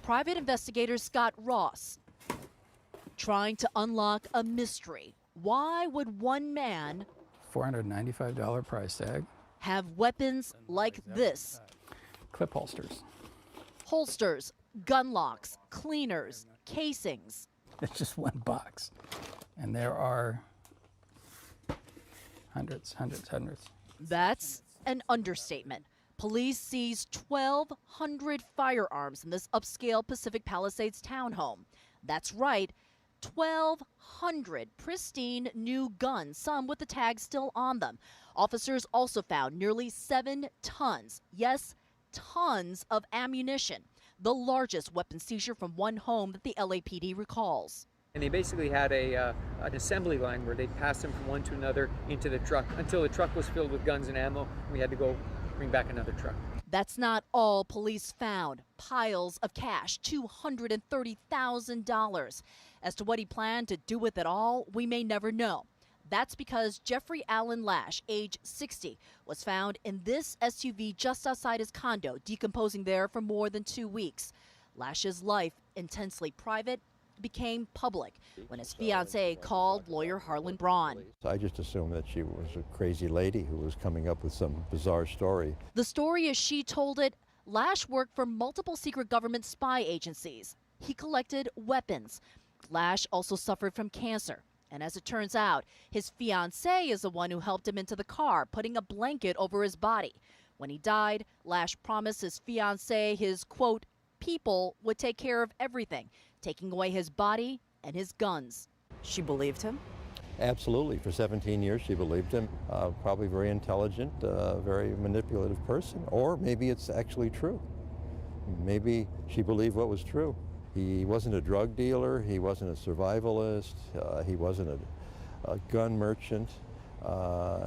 private investigator Scott Ross trying to unlock a mystery. Why would one man $495 price tag have weapons like this? Clip holsters. Holsters, gun locks, cleaners, casings. It's just one box. And there are hundreds. That's an understatement. Police seized 1,200 firearms in this upscale Pacific Palisades townhome. That's right, 1,200 pristine new guns, some with the tags still on them. Officers also found nearly 7 tons, yes, tons of ammunition, the largest weapon seizure from one home that the LAPD recalls. And they basically had an assembly line where they'd pass them from one to another into the truck until the truck was filled with guns and ammo. We had to go bring back another truck. That's not all police found. Piles of cash, $230,000. As to what he planned to do with it all, we may never know. That's because Jeffrey Allen Lash, age 60, was found in this SUV just outside his condo, decomposing there for more than 2 weeks. Lash's life, intensely private, became public when his fiancée called lawyer Harlan Braun. I just assumed that she was a crazy lady who was coming up with some bizarre story. The story, as she told it, Lash worked for multiple secret government spy agencies. He collected weapons. Lash also suffered from cancer. And as it turns out, his fiancée is the one who helped him into the car, putting a blanket over his body. When he died, Lash promised his fiancée his, quote, people would take care of everything, taking away his body and his guns. She believed him? Absolutely. For 17 years she believed him. Probably very intelligent, very manipulative person. Or maybe it's actually true. Maybe she believed what was true. He wasn't a drug dealer, he wasn't a survivalist, he wasn't a gun merchant.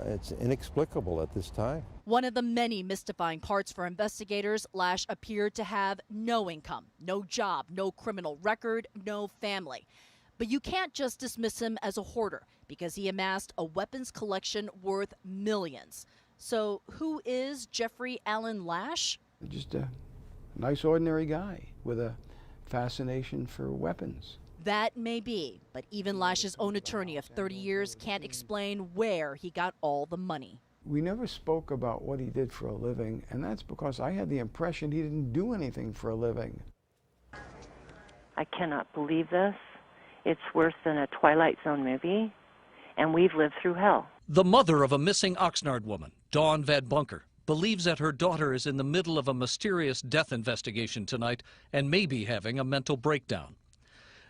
It's inexplicable at this time. One of the many mystifying parts for investigators, Lash appeared to have no income, no job, no criminal record, no family. But you can't just dismiss him as a hoarder because he amassed a weapons collection worth millions. So who is Jeffrey Allen Lash? Just a nice, ordinary guy with a fascination for weapons. That may be, but even Lash's own attorney of 30 years can't explain where he got all the money. We never spoke about what he did for a living, and that's because I had the impression he didn't do anything for a living. I cannot believe this. It's worse than a Twilight Zone movie, and we've lived through hell. The mother of a missing Oxnard woman, Dawn Van Bunker, believes that her daughter is in the middle of a mysterious death investigation tonight and may be having a mental breakdown.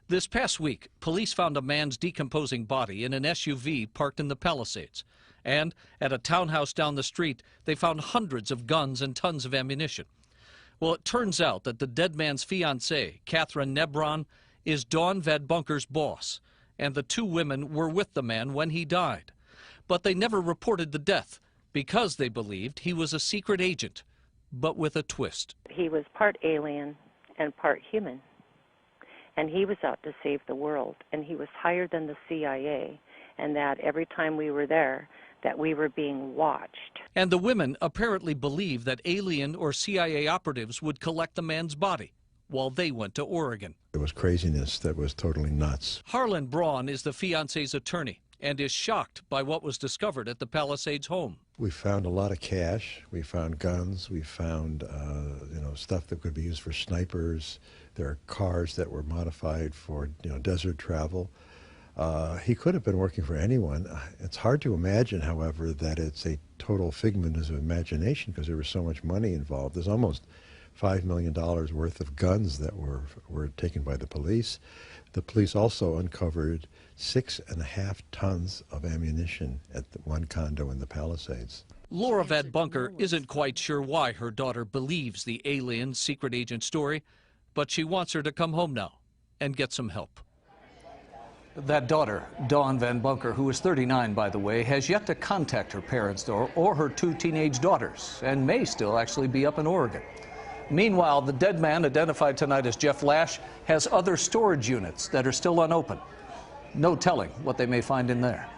This past week, police found a man's decomposing body in an SUV parked in the Palisades. And at a townhouse down the street, they found hundreds of guns and tons of ammunition. Well, it turns out that the dead man's fiancée, Catherine Nebron, is Dawn Van Bunker's boss, and the two women were with the man when he died. But they never reported the death because they believed he was a secret agent, but with a twist. He was part alien and part human. And he was out to save the world, and he was higher than the CIA, and that every time we were there, that we were being watched. And the women apparently believed that alien or CIA operatives would collect the man's body while they went to Oregon. It was craziness that was totally nuts. Harlan Braun is the fiancé's attorney and is shocked by what was discovered at the Palisades home. We found a lot of cash. We found guns. We found stuff that could be used for snipers. There are cars that were modified for desert travel. He could have been working for anyone. It's hard to imagine, however, that it's a total figment of imagination because there was so much money involved. There's almost $5 million worth of guns that were taken by the police. The police also uncovered 6.5 tons of ammunition at the one condo in the Palisades. Laura Van Bunker isn't quite sure why her daughter believes the alien secret agent story, but she wants her to come home now and get some help. That daughter, Dawn Van Bunker, who is 39, by the way, has yet to contact her parents or her two teenage daughters, and may still actually be up in Oregon. Meanwhile, the dead man, identified tonight as Jeff Lash, has other storage units that are still unopened. No telling what they may find in there.